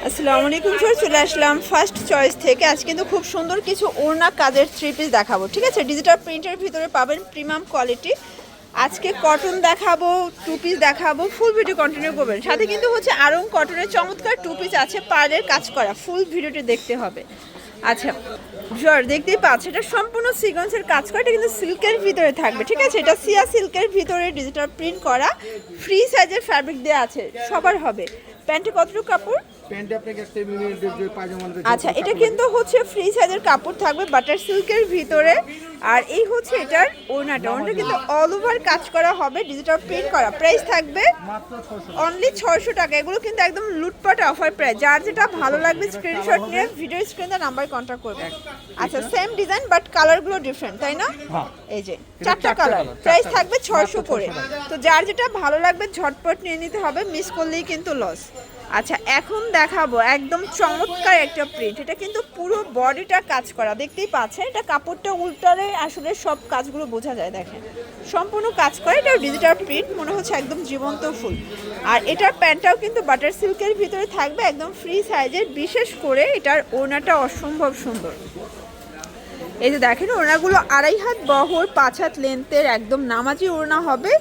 আসসালামু আলাইকুম স্যার, চলে আসলাম ফার্স্ট চয়েস থেকে। আজ কিন্তু খুব সুন্দর কিছু ওড়না কাজের থ্রি পিস দেখাবো, ঠিক আছে? ডিজিটাল প্রিন্টের ভিতরে পাবেন প্রিমিয়াম কোয়ালিটি। আজকে কটন দেখাবো, টু পিস দেখাবো, ফুল ভিডিও কন্টিনিউ করবেন। সাথে কিন্তু হচ্ছে আরং কটনের চমৎকার টু পিস আছে, পার্লের কাজ করা, ফুল ভিডিওটি দেখতে হবে। আচ্ছা জর দেখতেই পাচ্ছ, এটা সম্পূর্ণ সিকোয়েন্সের কাজ করা, এটা কিন্তু সিল্কের ভিতরে থাকবে, ঠিক আছে? এটা সিয়া সিল্কের ভিতরে ডিজিটাল প্রিন্ট করা, ফ্রি সাইজের ফ্যাব্রিক দেওয়া আছে, সবার হবে। প্যান্টে কতটুকু কাপড়? আচ্ছা, এটা কিন্তু হচ্ছে ফ্রি সাইজের কাপড় থাকবে, বাটার সিল্কের ভিতরে। আর এই হচ্ছে এটার ওড়নাটা, ওড়নাটা কিন্তু অল ওভার কাজ করা হবে, ডিজিটাল প্রিন্ট করা। প্রাইস থাকবে অনলি 600 টাকা। এগুলো কিন্তু একদম লুটপাট অফার প্রাইস। যার যেটা ভালো লাগবে স্ক্রিনশট নিয়ে ভিডিও স্ক্রিনে নাম্বার কন্ট্যাক্ট করবেন। আচ্ছা, সেম ডিজাইন বাট কালারগুলো ডিফারেন্ট, তাই না? এই যে চারটা কালার, প্রাইস থাকবে 600 করে। তো যার যেটা ভালো লাগবে ঝটপট নিয়ে নিতে হবে, মিস করলেই কিন্তু লস। আচ্ছা, এখন দেখাবো একদম চমৎকার একটা প্রিন্ট। এটা কিন্তু পুরো বডিটা কাজ করা, দেখতেই পাচ্ছেন। এটা কাপড়টা উল্টালে আসলে সব কাজগুলো বোঝা যায়, দেখেন সম্পূর্ণ কাজ করে। এটা ডিজিটাল প্রিন্ট, মনে হচ্ছে একদম জীবন্ত ফুল। আর এটার প্যান্টটাও কিন্তু বাটার সিল্কের ভিতরে থাকবে, একদম ফ্রি সাইজের। বিশেষ করে এটার ওড়নাটা অসম্ভব সুন্দর। এই যে দেখেন, ওড়নাগুলো 2.5 হাত বহর, 5 হাত লেন্থের, একদম নামাজি ওড়না হবে।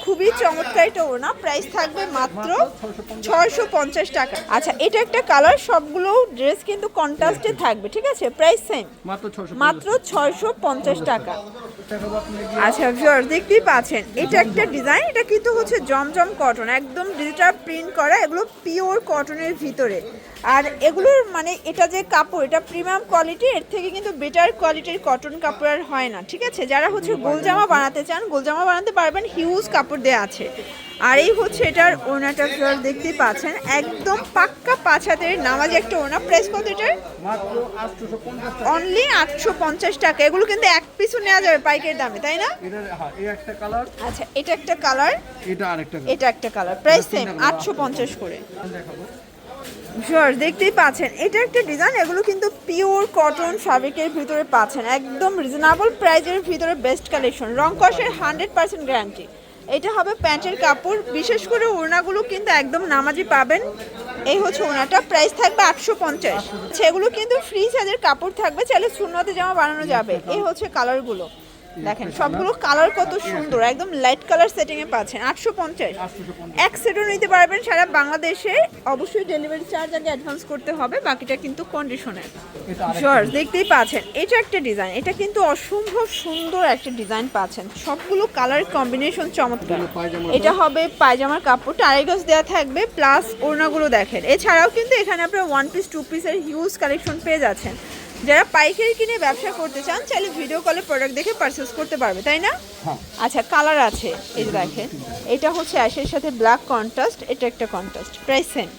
খুবই চমৎকার এটা ওড়না। প্রাইস থাকবে মাত্র 650 টাকা। আচ্ছা, এটা একটা কালার, সবগুলো ড্রেস কিন্তু কন্ট্রাস্টে থাকবে, ঠিক আছে? প্রাইস সেম, মাত্র 650 টাকা। আচ্ছা ভিউয়ার্স, দেখতেই পাচ্ছেন এটা একটা ডিজাইন। এটা কিন্তু হচ্ছে জমজম কটন, একদম ডিজিটাল প্রিন্ট করা, এগুলো পিওর কটনের ভিতরে। আর এগুলোর মানে এটা যে কাপড়, এটা প্রিমিয়াম কোয়ালিটি, এর থেকে কিন্তু বেটার কোয়ালিটির কটন কাপড় আর হয় না, ঠিক আছে? যারা হচ্ছে গোলজামা বানাতে চান, গোলজামা বানাতে পারবেন, হিউজ কাপড় দেওয়া আছে। আর এই হচ্ছে এটার ওড়নাটা, ভিউয়ার্স দেখতেই পাচ্ছেন, একদম পাক্কা 5 হাতের নামাজি একটা ওড়না। প্রাইস কত এটার? অনলি 850 টাকা। এগুলো কিন্তু এক পিসও নেওয়া যাবে পাইকারি দামে, তাই না? আচ্ছা, এটা একটা কালার, এটা একটা কালার, প্রাইস সেম 850 করে। দেখতেই পাচ্ছেন এটা একটা ডিজাইন। এগুলো কিন্তু পিওর কটন ফ্যাব্রিকের ভিতরে পাচ্ছেন, একদম রিজনেবল প্রাইজের ভিতরে বেস্ট কালেকশন। রং কষের 100% গ্যারান্টি। এটা হবে প্যান্টের কাপড়। বিশেষ করে ওড়নাগুলো কিন্তু একদম নামাজি পাবেন। এই হচ্ছে ওড়নাটা, প্রাইস থাকবে 850। সেগুলো কিন্তু ফ্রি সাইজের কাপড় থাকবে, চাইলে সুন্নতে জামা বানানো যাবে। এই হচ্ছে কালারগুলো, দেখেন সবগুলো কালার কত সুন্দর, একদম লাইট কালার সেটিং এ পাচ্ছেন। 850 এক সেটও নিতে পারবেন সারা বাংলাদেশে। অবশ্যই ডেলিভারি চার্জ আগে অ্যাডভান্স করতে হবে, বাকিটা কিন্তু কন্ডিশনের। দেখতেই পাচ্ছেন এটা একটা ডিজাইন, এটা কিন্তু অসম্ভব সুন্দর একটা ডিজাইন পাচ্ছেন। সবগুলো কালার কম্বিনেশন চমৎকার। এটা হবে পায়জামার কাপড়টা, 2.5 গজ দেওয়া থাকবে, প্লাস ওড়নাগুলো দেখেন। এছাড়াও কিন্তু এখানে আপনারা 1 পিস 2 পিসের হিউজ কালেকশন পেয়ে যাচ্ছেন। যারা পাইকারি কিনে ব্যবসা করতে চান, চাইলে ভিডিও কলে প্রোডাক্ট দেখে পারচেজ করতে পারবে, তাই না? আচ্ছা, কালার আছে, এই যে দেখেন, এটা হচ্ছে অ্যাশের সাথে ব্ল্যাক কন্ট্রাস্ট, এটা একটা কন্ট্রাস্ট, প্রাইস সেম।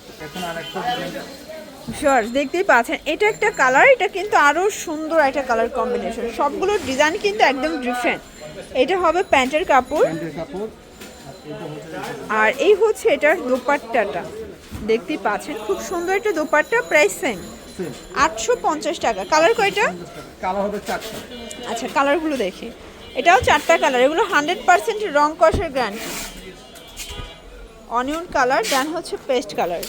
দেখতেই পাচ্ছেন এটা একটা কালার, এটা কিন্তু আরো সুন্দর একটা কালার কম্বিনেশন। সবগুলো ডিজাইন কিন্তু একদম ডিফারেন্ট। এটা হবে প্যান্টের কাপড়, আর এই হচ্ছে এটার দোপাট্টাটা, দেখতেই পাচ্ছেন খুব সুন্দর একটা দোপাট্টা। প্রাইস সেম 850 টাকা। কালার কয়টা? কালার হবে 4টা। আচ্ছা, কালারগুলো দেখি। এটাও 4টা কালার, এগুলো 100% রং কষের গ্যারান্টি। অনিয়ন কালার, দেন হচ্ছে পেস্ট কালার।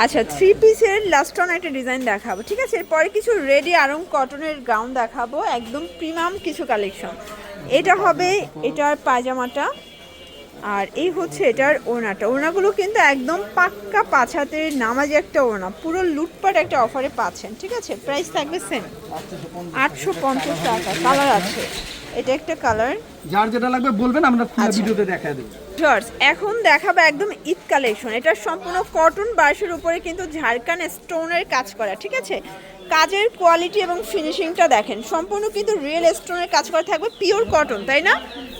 আচ্ছা, 3 পিসের লাস্ট অন একটা ডিজাইন দেখাবো, ঠিক আছে? এরপরে কিছু রেডি আরং কটনের গাউন দেখাবো, একদম প্রিমিয়াম কিছু কালেকশন। এটা হবে এটার পায়জামাটা, আর এই হচ্ছে এটার ওড়নাটা। ওড়নাগুলো কিন্তু একদম পাক্কা 5 হাতের নামাজি একটা ওড়না, পুরো লুটপাট একটা অফারে পাচ্ছেন, ঠিক আছে? প্রাইস থাকবে সেম 850 টাকা। কালার আছে, এটা একটা কালার, যার যেটা লাগবে বলবেন, আমরা পুরো ভিডিওতে দেখায় দেব। এখন দেখাবো একদম ঈদ কালেকশন। এটা সম্পূর্ণ কটন বাসের উপরে কিন্তু ঝাড়খান স্টোনের কাজ করা, ঠিক আছে? কাজের কোয়ালিটি এবং ফিনিশিংটা দেখেন, সম্পূর্ণ কিন্তু রিয়েল স্টোনের কাজ করা থাকবে, পিওর কটন, তাই না?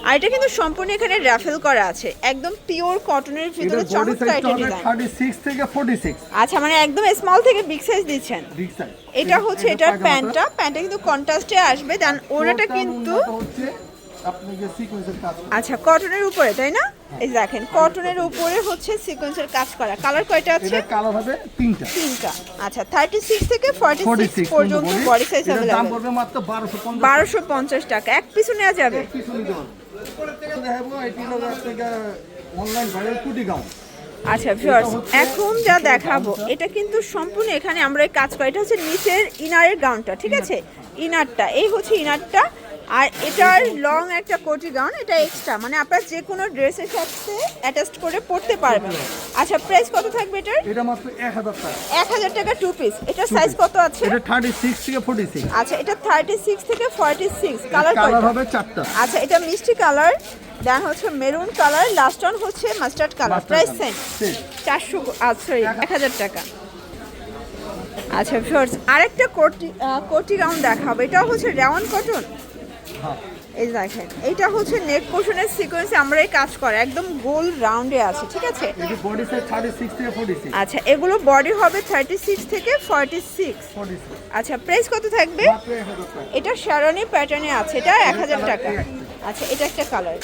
আর এটা কিন্তু সম্পূর্ণ এখানে রাফেল করা আছে, একদম পিওর কটনের ভিতরে চমৎকার একটা ডিজাইন। 36 থেকে 46। আচ্ছা, মানে একদম স্মল থেকে বিগ সাইজ দিচ্ছেন। Big size. এটা হচ্ছে এটার প্যান্টটা কিন্তু কন্ট্রাস্টে আসবে, দেন ওড়নাটা কিন্তু আপনি যে সিকোয়েন্সের কাজ। আচ্ছা, কটনের উপরে, তাই না? এই দেখেন, কটনের উপরে হচ্ছে সিকোয়েন্সের কাজ করা। কালার কয়টা আছে? এটা কালার হবে 3টা। আচ্ছা, 36 থেকে 46 পর্যন্ত বডি সাইজ अवेलेबल। দাম পড়বে মাত্র 1250 টাকা। এক পিসও নেওয়া যাবে। এক পিসও নিতে পারবেন। দেখাবো এটি হলো আপনাকে অনলাইন ভাইরাল কুটি গাউন। আচ্ছা ভিউয়ার্স, এখন যা দেখাবো এটা কিন্তু সম্পূর্ণ এখানে আমরা এই কাজ করি। এটা হচ্ছে নিচের ইনারের গাউনটা, ঠিক আছে, ইনারটা এই হচ্ছে ইনারটা। আর এটার লং একটা কোটি গাউন, এটা এক্সট্রা, মানে আপনারা যে কোনো ড্রেসের সাথে অ্যাটাচ করে পরতে পারবেন। আচ্ছা প্রাইস কত থাকবে এটার? এটা মাত্র 1000 টাকা। 1000 টাকা টু পিস। এটা সাইজ কত আছে? এটা 36 থেকে 46। আচ্ছা এটা 36 থেকে 46। কালার কালার কয়টা? হবে 4টা। আচ্ছা এটা মিষ্টি কালার, দেন হচ্ছে মেরুন কালার, লাস্ট ওয়ান হচ্ছে mustard colour. Price same 400, sorry 1000 টাকা। আচ্ছা ভিউয়ার্স, আরেকটা কোটি গাউন দেখাবো। এটা হচ্ছে রেওয়ান কটন। হ্যাঁ, এই দেখেন, এটা হচ্ছে নেক পোর্শনের সিকোয়েন্সে আমরা এই কাজ করে একদম গোল রাউন্ডে আছে, ঠিক আছে। এটা বডি সাইজ 36 থেকে 46। আচ্ছা এগুলো বডি হবে 36 থেকে 46। 46 আচ্ছা প্রাইস কত থাকবে? মাত্র 1000 টাকা। এটা শারানি প্যাটার্নে আছে, এটা 1000 টাকা। আচ্ছা এটা একটা কালার।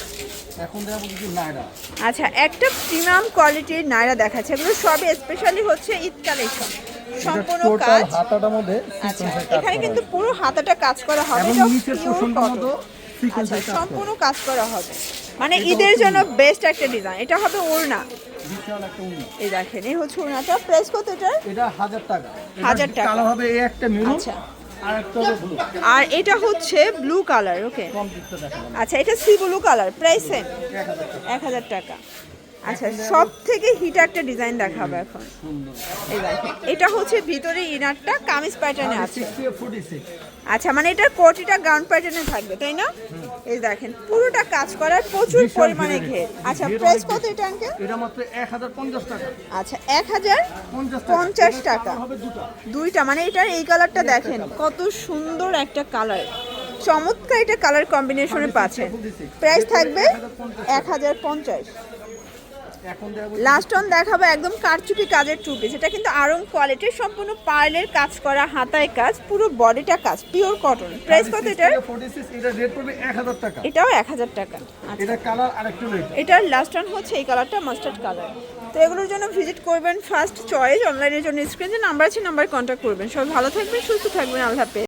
এখন দেখাবো কিছু নাইরা। আচ্ছা একটা প্রিমিয়াম কোয়ালিটির নাইরা দেখাচ্ছে, এগুলো সবই স্পেশালি হচ্ছে ঈদ কালেকশন, সম্পূর্ণ টোটাল কাজ। হাতাটার মধ্যে আচ্ছা সিকোয়েন্সের কাজ এখানে করা কিন্তু পুরো হাতাটা কাজ করা হবে, এবং এটা নিচের pure পোরশনটার cotton। মধ্যে আচ্ছা সিকোয়েন্সের কাজ সম্পূর্ণ করা। কাজ করা হবে, মানে ঈদের জন্য বেস্ট একটা ডিজাইন। এটা হবে ওড়না, বিশাল একটা উন্নত। এই দেখেন এই হচ্ছে ওড়নাটা। প্রাইস কত এটার? এটা 1000 টাকা। 1000 টাকা। কালার হবে এই একটা মেরুন, আচ্ছা আর একটা হবে ব্লু। আর এটা হচ্ছে ব্লু কালার। ওকে কমপ্লিটটা দেখালাম। আচ্ছা এটা C blue colour. Price same 1000 টাকা। 1000 টাকা। আচ্ছা সব থেকে হিট একটা ডিজাইন দেখাবো এখন। সুন্দর। এই দেখেন এটা হচ্ছে ভিতরে ইনারটা কামিজ প্যাটার্নে আছে। 36 থেকে 46। আচ্ছা মানে এটার কোটিটা গাউন প্যাটার্নে থাকবে, তাই না? এই দেখেন পুরোটা কাজ করার প্রচুর বিশাল পরিমাণে ঘেরের। ঘের। আচ্ছা ঘের প্রাইস অনেক কত বেশি। এটা আঙ্কেল? এটা মাত্র 1050 টাকা। আচ্ছা 1050 টাকা। হবে দুটো। দুইটা, মানে এটার এই কালারটা দেখেন কত সুন্দর একটা কালার, চমৎকার এটা কালার কম্বিনেশনে পাচ্ছেন। প্রাইস থাকবে 1050। এখন দেখাবো লাস্ট অন দেখাবো একদম কারচুপি কাজের টু পিস। এটা কিন্তু আরং কোয়ালিটির, সম্পূর্ণ পার্লের কাজ করা, হাতায় কাজ, পুরো বডিটা কাজ, পিওর কটন। প্রাইস কত 36 এটার? থেকে 46। এটা রেট পড়বে 1000 টাকা। এটাও 1000 টাকা। আচ্ছা এটা কালার আরেকটু রেট। এটার লাস্ট অন হচ্ছে এই কালারটা মাস্টার্ড কালার। তো এগুলোর জন্য ভিজিট করবেন ফার্স্ট চয়েস অনলাইনের জন্য স্ক্রিনে যে নাম্বার আছে নাম্বার কন্ট্যাক্ট করবেন। সবাই ভালো থাকবেন, সুস্থ থাকবেন, আল্লাহ হাফেজ।